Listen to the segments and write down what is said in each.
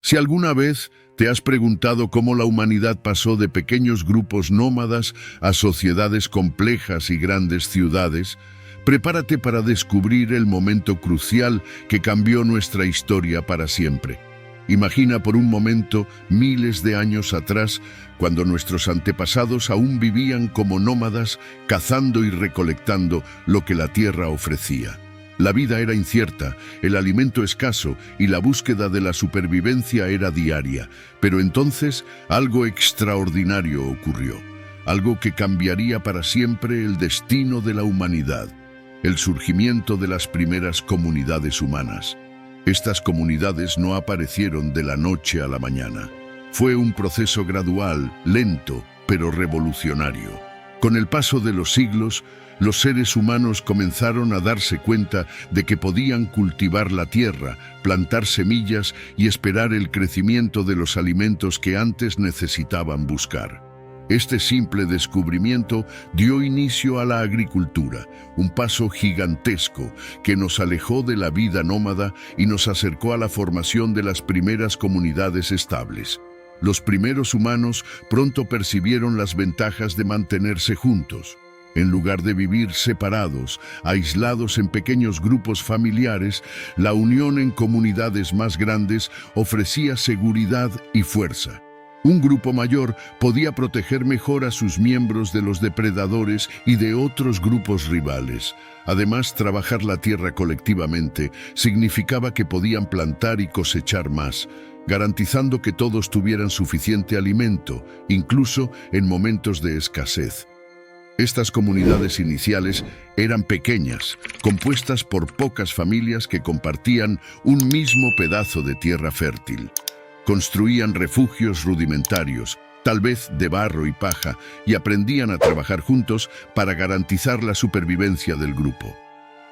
Si alguna vez te has preguntado cómo la humanidad pasó de pequeños grupos nómadas a sociedades complejas y grandes ciudades, prepárate para descubrir el momento crucial que cambió nuestra historia para siempre. Imagina por un momento miles de años atrás, cuando nuestros antepasados aún vivían como nómadas, cazando y recolectando lo que la tierra ofrecía. La vida era incierta, el alimento escaso y la búsqueda de la supervivencia era diaria. Pero entonces algo extraordinario ocurrió, algo que cambiaría para siempre el destino de la humanidad: el surgimiento de las primeras comunidades humanas. Estas comunidades no aparecieron de la noche a la mañana. Fue un proceso gradual, lento, pero revolucionario. Con el paso de los siglos, los seres humanos comenzaron a darse cuenta de que podían cultivar la tierra, plantar semillas y esperar el crecimiento de los alimentos que antes necesitaban buscar. Este simple descubrimiento dio inicio a la agricultura, un paso gigantesco que nos alejó de la vida nómada y nos acercó a la formación de las primeras comunidades estables. Los primeros humanos pronto percibieron las ventajas de mantenerse juntos. En lugar de vivir separados, aislados en pequeños grupos familiares, la unión en comunidades más grandes ofrecía seguridad y fuerza. Un grupo mayor podía proteger mejor a sus miembros de los depredadores y de otros grupos rivales. Además, trabajar la tierra colectivamente significaba que podían plantar y cosechar más, garantizando que todos tuvieran suficiente alimento, incluso en momentos de escasez. Estas comunidades iniciales eran pequeñas, compuestas por pocas familias que compartían un mismo pedazo de tierra fértil. Construían refugios rudimentarios, tal vez de barro y paja, y aprendían a trabajar juntos para garantizar la supervivencia del grupo.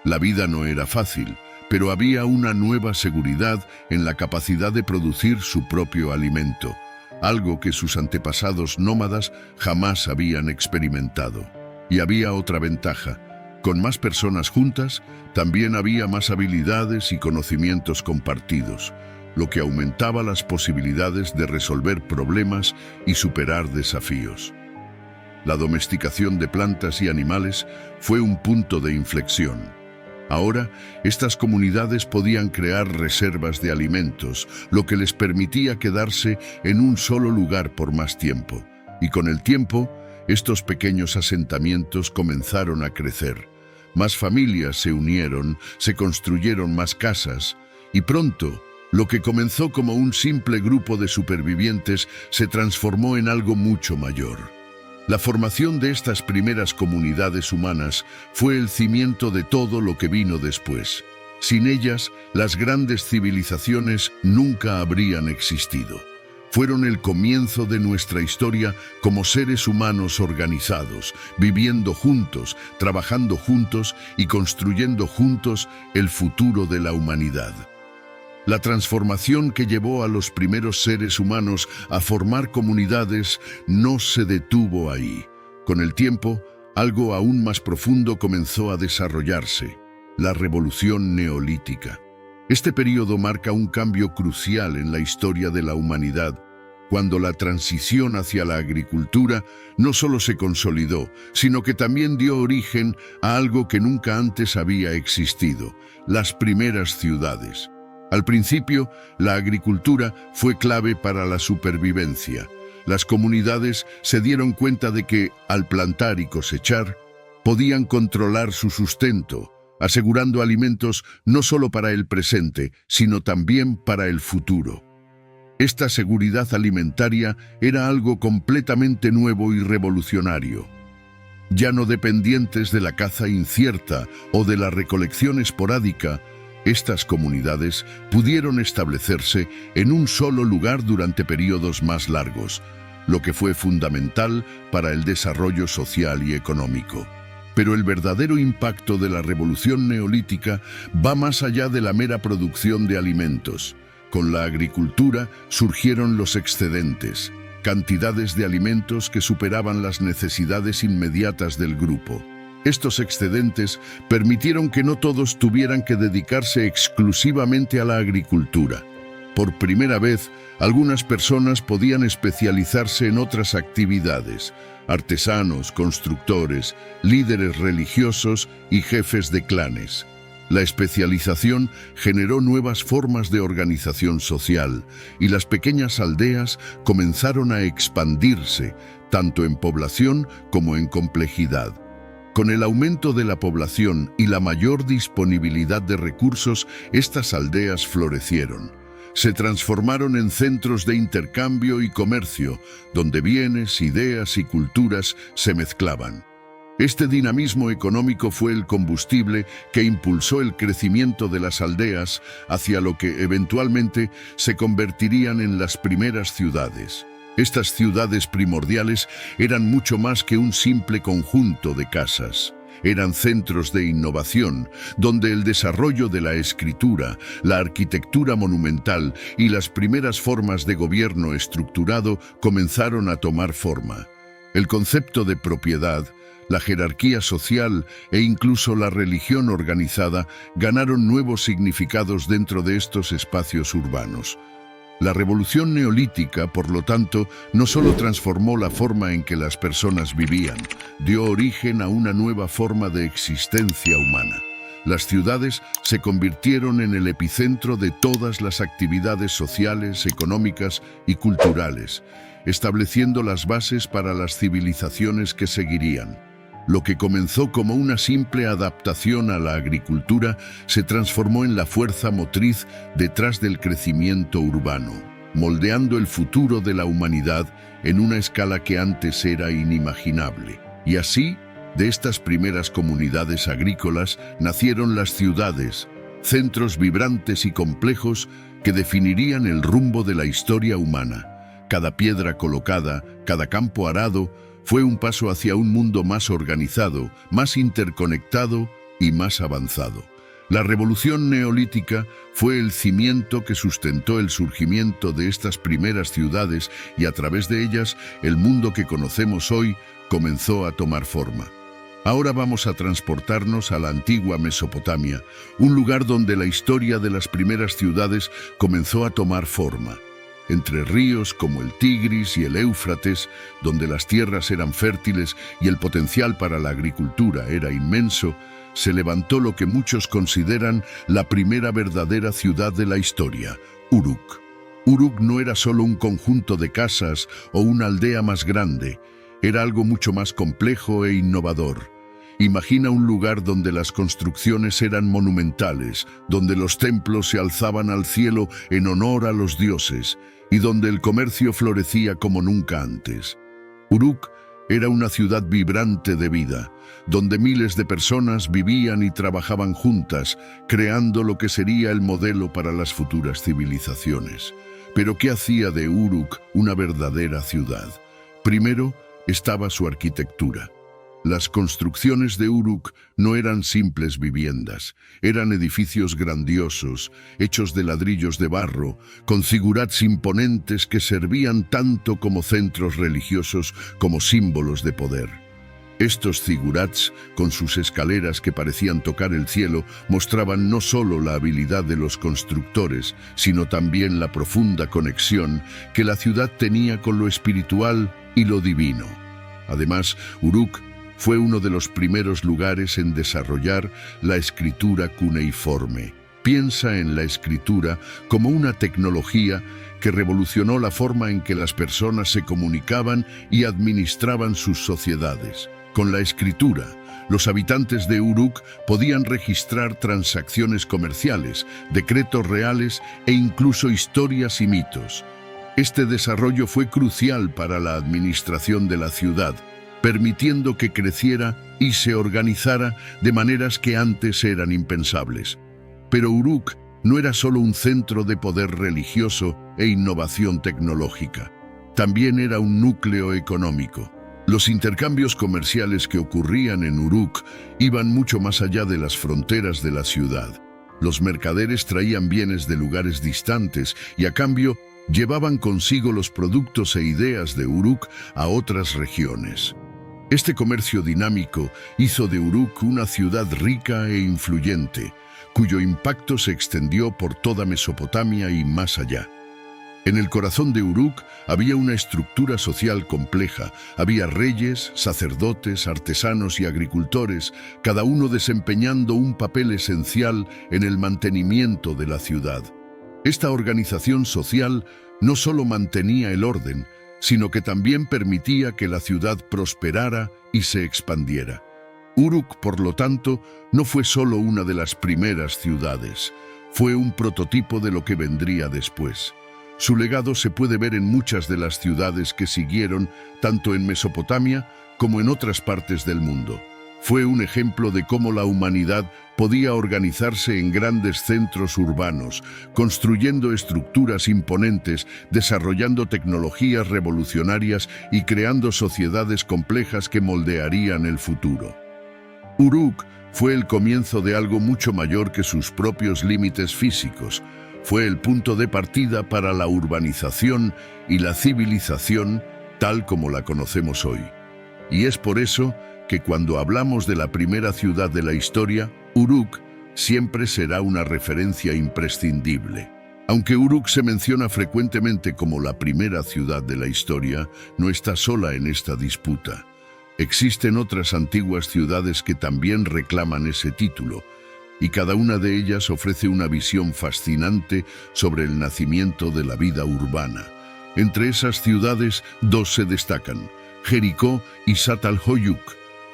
La vida no era fácil, pero había una nueva seguridad en la capacidad de producir su propio alimento, algo que sus antepasados nómadas jamás habían experimentado. Y había otra ventaja: con más personas juntas, también había más habilidades y conocimientos compartidos, lo que aumentaba las posibilidades de resolver problemas y superar desafíos. La domesticación de plantas y animales fue un punto de inflexión. Ahora, estas comunidades podían crear reservas de alimentos, lo que les permitía quedarse en un solo lugar por más tiempo. Y con el tiempo, estos pequeños asentamientos comenzaron a crecer. Más familias se unieron, se construyeron más casas, y pronto, lo que comenzó como un simple grupo de supervivientes se transformó en algo mucho mayor. La formación de estas primeras comunidades humanas fue el cimiento de todo lo que vino después. Sin ellas, las grandes civilizaciones nunca habrían existido. Fueron el comienzo de nuestra historia como seres humanos organizados, viviendo juntos, trabajando juntos y construyendo juntos el futuro de la humanidad. La transformación que llevó a los primeros seres humanos a formar comunidades no se detuvo ahí. Con el tiempo, algo aún más profundo comenzó a desarrollarse: la Revolución Neolítica. Este periodo marca un cambio crucial en la historia de la humanidad, cuando la transición hacia la agricultura no solo se consolidó, sino que también dio origen a algo que nunca antes había existido: las primeras ciudades. Al principio, la agricultura fue clave para la supervivencia. Las comunidades se dieron cuenta de que, al plantar y cosechar, podían controlar su sustento, asegurando alimentos no solo para el presente, sino también para el futuro. Esta seguridad alimentaria era algo completamente nuevo y revolucionario. Ya no dependientes de la caza incierta o de la recolección esporádica, estas comunidades pudieron establecerse en un solo lugar durante periodos más largos, lo que fue fundamental para el desarrollo social y económico. Pero el verdadero impacto de la Revolución Neolítica va más allá de la mera producción de alimentos. Con la agricultura surgieron los excedentes, cantidades de alimentos que superaban las necesidades inmediatas del grupo. Estos excedentes permitieron que no todos tuvieran que dedicarse exclusivamente a la agricultura. Por primera vez, algunas personas podían especializarse en otras actividades: artesanos, constructores, líderes religiosos y jefes de clanes. La especialización generó nuevas formas de organización social y las pequeñas aldeas comenzaron a expandirse, tanto en población como en complejidad. Con el aumento de la población y la mayor disponibilidad de recursos, estas aldeas florecieron. Se transformaron en centros de intercambio y comercio, donde bienes, ideas y culturas se mezclaban. Este dinamismo económico fue el combustible que impulsó el crecimiento de las aldeas hacia lo que eventualmente se convertirían en las primeras ciudades. Estas ciudades primordiales eran mucho más que un simple conjunto de casas. Eran centros de innovación, donde el desarrollo de la escritura, la arquitectura monumental y las primeras formas de gobierno estructurado comenzaron a tomar forma. El concepto de propiedad, la jerarquía social e incluso la religión organizada ganaron nuevos significados dentro de estos espacios urbanos. La revolución neolítica, por lo tanto, no solo transformó la forma en que las personas vivían, dio origen a una nueva forma de existencia humana. Las ciudades se convirtieron en el epicentro de todas las actividades sociales, económicas y culturales, estableciendo las bases para las civilizaciones que seguirían. Lo que comenzó como una simple adaptación a la agricultura se transformó en la fuerza motriz detrás del crecimiento urbano, moldeando el futuro de la humanidad en una escala que antes era inimaginable. Y así, de estas primeras comunidades agrícolas nacieron las ciudades, centros vibrantes y complejos que definirían el rumbo de la historia humana. Cada piedra colocada, cada campo arado, fue un paso hacia un mundo más organizado, más interconectado y más avanzado. La revolución neolítica fue el cimiento que sustentó el surgimiento de estas primeras ciudades y a través de ellas el mundo que conocemos hoy comenzó a tomar forma. Ahora vamos a transportarnos a la antigua Mesopotamia, un lugar donde la historia de las primeras ciudades comenzó a tomar forma. Entre ríos como el Tigris y el Éufrates, donde las tierras eran fértiles y el potencial para la agricultura era inmenso, se levantó lo que muchos consideran la primera verdadera ciudad de la historia, Uruk. Uruk no era solo un conjunto de casas o una aldea más grande, era algo mucho más complejo e innovador. Imagina un lugar donde las construcciones eran monumentales, donde los templos se alzaban al cielo en honor a los dioses, y donde el comercio florecía como nunca antes. Uruk era una ciudad vibrante de vida, donde miles de personas vivían y trabajaban juntas, creando lo que sería el modelo para las futuras civilizaciones. Pero ¿qué hacía de Uruk una verdadera ciudad? Primero estaba su arquitectura. Las construcciones de Uruk no eran simples viviendas, eran edificios grandiosos, hechos de ladrillos de barro, con zigurats imponentes que servían tanto como centros religiosos como símbolos de poder. Estos zigurats, con sus escaleras que parecían tocar el cielo, mostraban no solo la habilidad de los constructores, sino también la profunda conexión que la ciudad tenía con lo espiritual y lo divino. Además, Uruk fue uno de los primeros lugares en desarrollar la escritura cuneiforme. Piensa en la escritura como una tecnología que revolucionó la forma en que las personas se comunicaban y administraban sus sociedades. Con la escritura, los habitantes de Uruk podían registrar transacciones comerciales, decretos reales e incluso historias y mitos. Este desarrollo fue crucial para la administración de la ciudad, permitiendo que creciera y se organizara de maneras que antes eran impensables. Pero Uruk no era solo un centro de poder religioso e innovación tecnológica. También era un núcleo económico. Los intercambios comerciales que ocurrían en Uruk iban mucho más allá de las fronteras de la ciudad. Los mercaderes traían bienes de lugares distantes y a cambio llevaban consigo los productos e ideas de Uruk a otras regiones. Este comercio dinámico hizo de Uruk una ciudad rica e influyente, cuyo impacto se extendió por toda Mesopotamia y más allá. En el corazón de Uruk había una estructura social compleja. Había reyes, sacerdotes, artesanos y agricultores, cada uno desempeñando un papel esencial en el mantenimiento de la ciudad. Esta organización social no solo mantenía el orden, sino que también permitía que la ciudad prosperara y se expandiera. Uruk, por lo tanto, no fue solo una de las primeras ciudades, fue un prototipo de lo que vendría después. Su legado se puede ver en muchas de las ciudades que siguieron, tanto en Mesopotamia como en otras partes del mundo. Fue un ejemplo de cómo la humanidad podía organizarse en grandes centros urbanos, construyendo estructuras imponentes, desarrollando tecnologías revolucionarias y creando sociedades complejas que moldearían el futuro. Uruk fue el comienzo de algo mucho mayor que sus propios límites físicos. Fue el punto de partida para la urbanización y la civilización tal como la conocemos hoy. Y es por eso que cuando hablamos de la primera ciudad de la historia, Uruk siempre será una referencia imprescindible. Aunque Uruk se menciona frecuentemente como la primera ciudad de la historia, no está sola en esta disputa. Existen otras antiguas ciudades que también reclaman ese título, y cada una de ellas ofrece una visión fascinante sobre el nacimiento de la vida urbana. Entre esas ciudades, dos se destacan: Jericó y Zat al-Hoyuk.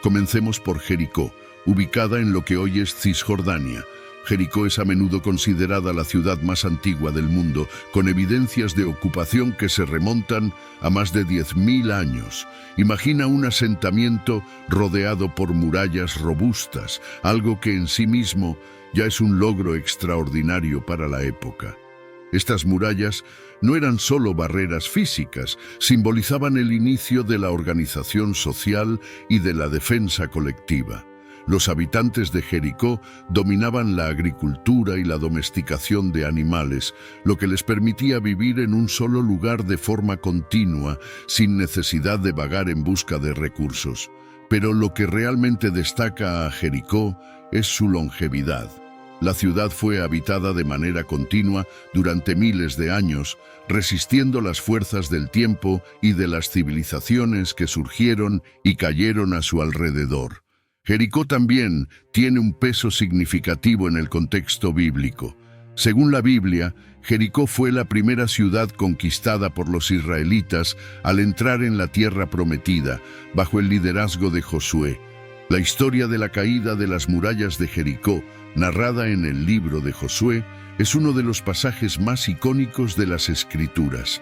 Comencemos por Jericó, ubicada en lo que hoy es Cisjordania. Jericó es a menudo considerada la ciudad más antigua del mundo, con evidencias de ocupación que se remontan a más de 10.000 años. Imagina un asentamiento rodeado por murallas robustas, algo que en sí mismo ya es un logro extraordinario para la época. Estas murallas no eran solo barreras físicas, simbolizaban el inicio de la organización social y de la defensa colectiva. Los habitantes de Jericó dominaban la agricultura y la domesticación de animales, lo que les permitía vivir en un solo lugar de forma continua, sin necesidad de vagar en busca de recursos. Pero lo que realmente destaca a Jericó es su longevidad. La ciudad fue habitada de manera continua durante miles de años, resistiendo las fuerzas del tiempo y de las civilizaciones que surgieron y cayeron a su alrededor. Jericó también tiene un peso significativo en el contexto bíblico. Según la Biblia, Jericó fue la primera ciudad conquistada por los israelitas al entrar en la tierra prometida, bajo el liderazgo de Josué. La historia de la caída de las murallas de Jericó, narrada en el libro de Josué, es uno de los pasajes más icónicos de las Escrituras.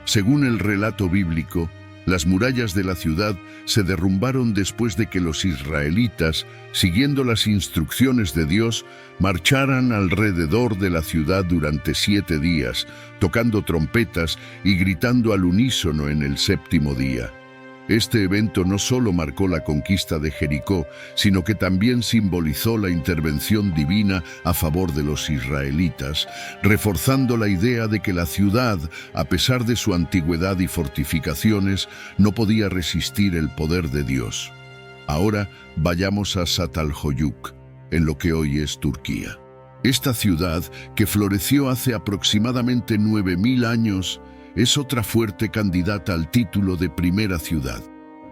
Según el relato bíblico, las murallas de la ciudad se derrumbaron después de que los israelitas, siguiendo las instrucciones de Dios, marcharan alrededor de la ciudad durante 7 días, tocando trompetas y gritando al unísono en el 7º día. Este evento no solo marcó la conquista de Jericó, sino que también simbolizó la intervención divina a favor de los israelitas, reforzando la idea de que la ciudad, a pesar de su antigüedad y fortificaciones, no podía resistir el poder de Dios. Ahora vayamos a Zat al-Hoyuk, en lo que hoy es Turquía. Esta ciudad, que floreció hace aproximadamente 9.000 años, es otra fuerte candidata al título de primera ciudad.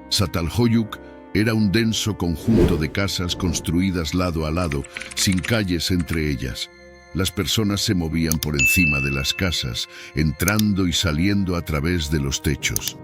Zat al-Hoyuk era un denso conjunto de casas construidas lado a lado, sin calles entre ellas. Las personas se movían por encima de las casas, entrando y saliendo a través de los techos.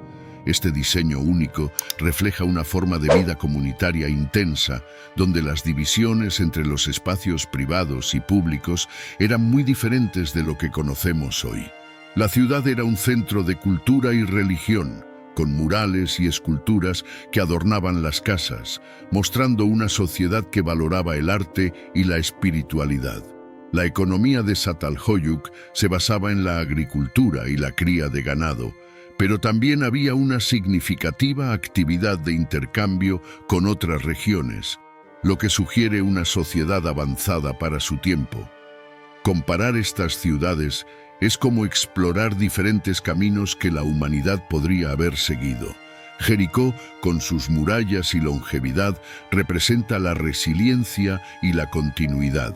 Este diseño único refleja una forma de vida comunitaria intensa, donde las divisiones entre los espacios privados y públicos eran muy diferentes de lo que conocemos hoy. La ciudad era un centro de cultura y religión, con murales y esculturas que adornaban las casas, mostrando una sociedad que valoraba el arte y la espiritualidad. La economía de Zat al-Hoyuk se basaba en la agricultura y la cría de ganado, pero también había una significativa actividad de intercambio con otras regiones, lo que sugiere una sociedad avanzada para su tiempo. Comparar estas ciudades es como explorar diferentes caminos que la humanidad podría haber seguido. Jericó, con sus murallas y longevidad, representa la resiliencia y la continuidad.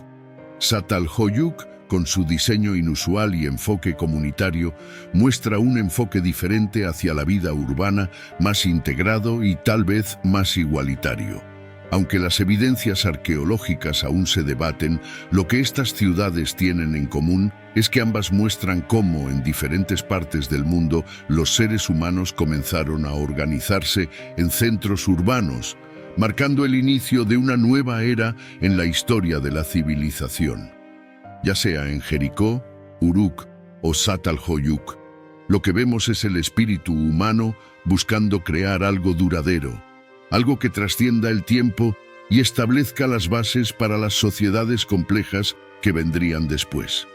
Çatalhöyük, con su diseño inusual y enfoque comunitario, muestra un enfoque diferente hacia la vida urbana, más integrado y tal vez más igualitario. Aunque las evidencias arqueológicas aún se debaten, lo que estas ciudades tienen en común es que ambas muestran cómo, en diferentes partes del mundo, los seres humanos comenzaron a organizarse en centros urbanos, marcando el inicio de una nueva era en la historia de la civilización. Ya sea en Jericó, Uruk o Çatalhöyük, lo que vemos es el espíritu humano buscando crear algo duradero, algo que trascienda el tiempo y establezca las bases para las sociedades complejas que vendrían después.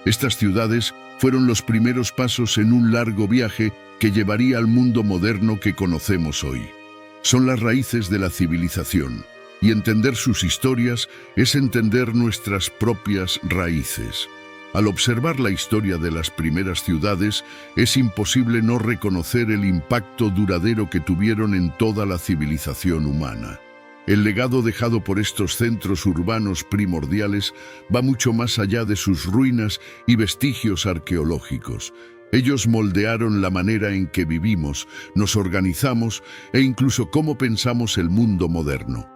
Estas ciudades fueron los primeros pasos en un largo viaje que llevaría al mundo moderno que conocemos hoy. Son las raíces de la civilización, y entender sus historias es entender nuestras propias raíces. Al observar la historia de las primeras ciudades, es imposible no reconocer el impacto duradero que tuvieron en toda la civilización humana. El legado dejado por estos centros urbanos primordiales va mucho más allá de sus ruinas y vestigios arqueológicos. Ellos moldearon la manera en que vivimos, nos organizamos e incluso cómo pensamos el mundo moderno.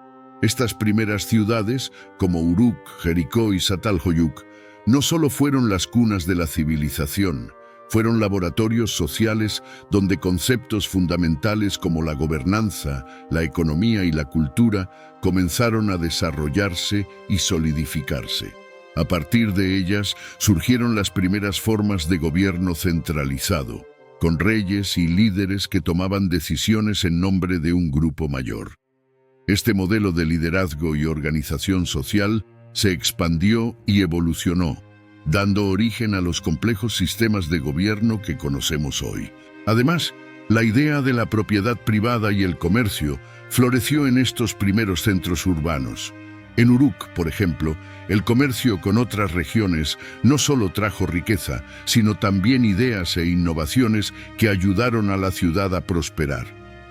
Estas primeras ciudades, como Uruk, Jericó y Çatalhöyük, no solo fueron las cunas de la civilización, fueron laboratorios sociales donde conceptos fundamentales como la gobernanza, la economía y la cultura comenzaron a desarrollarse y solidificarse. A partir de ellas surgieron las primeras formas de gobierno centralizado, con reyes y líderes que tomaban decisiones en nombre de un grupo mayor. Este modelo de liderazgo y organización social se expandió y evolucionó, dando origen a los complejos sistemas de gobierno que conocemos hoy. Además, la idea de la propiedad privada y el comercio floreció en estos primeros centros urbanos. En Uruk, por ejemplo, el comercio con otras regiones no solo trajo riqueza, sino también ideas e innovaciones que ayudaron a la ciudad a prosperar.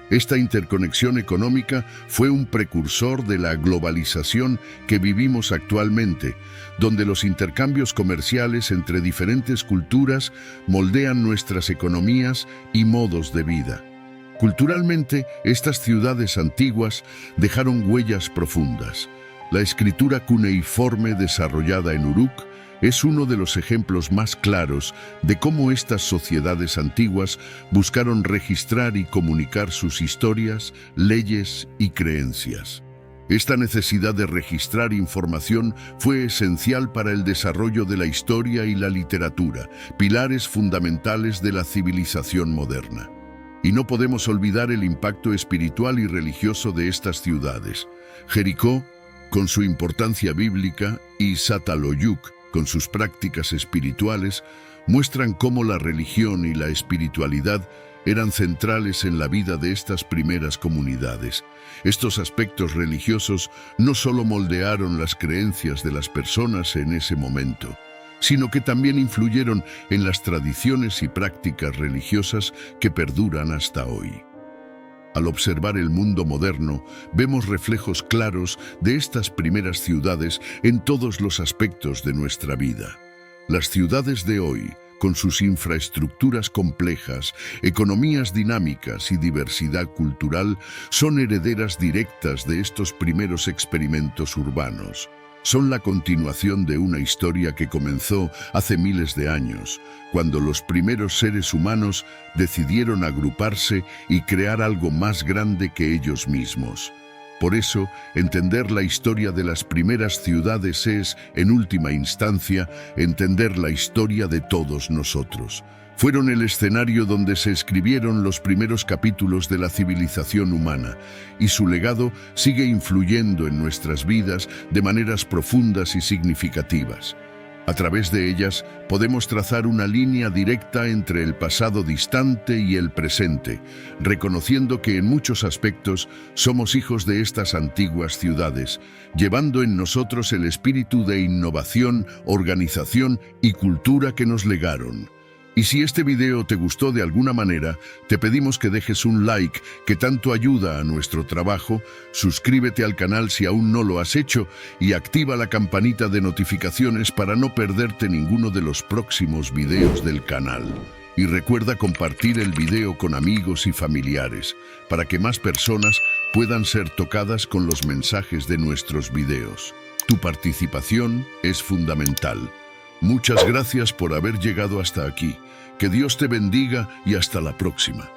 Esta interconexión económica fue un precursor de la globalización que vivimos actualmente, donde los intercambios comerciales entre diferentes culturas moldean nuestras economías y modos de vida. Culturalmente, estas ciudades antiguas dejaron huellas profundas. La escritura cuneiforme desarrollada en Uruk es uno de los ejemplos más claros de cómo estas sociedades antiguas buscaron registrar y comunicar sus historias, leyes y creencias. Esta necesidad de registrar información fue esencial para el desarrollo de la historia y la literatura, pilares fundamentales de la civilización moderna. Y no podemos olvidar el impacto espiritual y religioso de estas ciudades. Jericó, con su importancia bíblica, y Çatalhöyük, con sus prácticas espirituales, muestran cómo la religión y la espiritualidad eran centrales en la vida de estas primeras comunidades. Estos aspectos religiosos no solo moldearon las creencias de las personas en ese momento, sino que también influyeron en las tradiciones y prácticas religiosas que perduran hasta hoy. Al observar el mundo moderno, vemos reflejos claros de estas primeras ciudades en todos los aspectos de nuestra vida. Las ciudades de hoy, con sus infraestructuras complejas, economías dinámicas y diversidad cultural, son herederas directas de estos primeros experimentos urbanos. Son la continuación de una historia que comenzó hace miles de años, cuando los primeros seres humanos decidieron agruparse y crear algo más grande que ellos mismos. Por eso, entender la historia de las primeras ciudades es, en última instancia, entender la historia de todos nosotros. Fueron el escenario donde se escribieron los primeros capítulos de la civilización humana, y su legado sigue influyendo en nuestras vidas de maneras profundas y significativas. A través de ellas podemos trazar una línea directa entre el pasado distante y el presente, reconociendo que en muchos aspectos somos hijos de estas antiguas ciudades, llevando en nosotros el espíritu de innovación, organización y cultura que nos legaron. Y si este video te gustó de alguna manera, te pedimos que dejes un like, que tanto ayuda a nuestro trabajo, suscríbete al canal si aún no lo has hecho y activa la campanita de notificaciones para no perderte ninguno de los próximos videos del canal. Y recuerda compartir el video con amigos y familiares, para que más personas puedan ser tocadas con los mensajes de nuestros videos. Tu participación es fundamental. Muchas gracias por haber llegado hasta aquí. Que Dios te bendiga y hasta la próxima.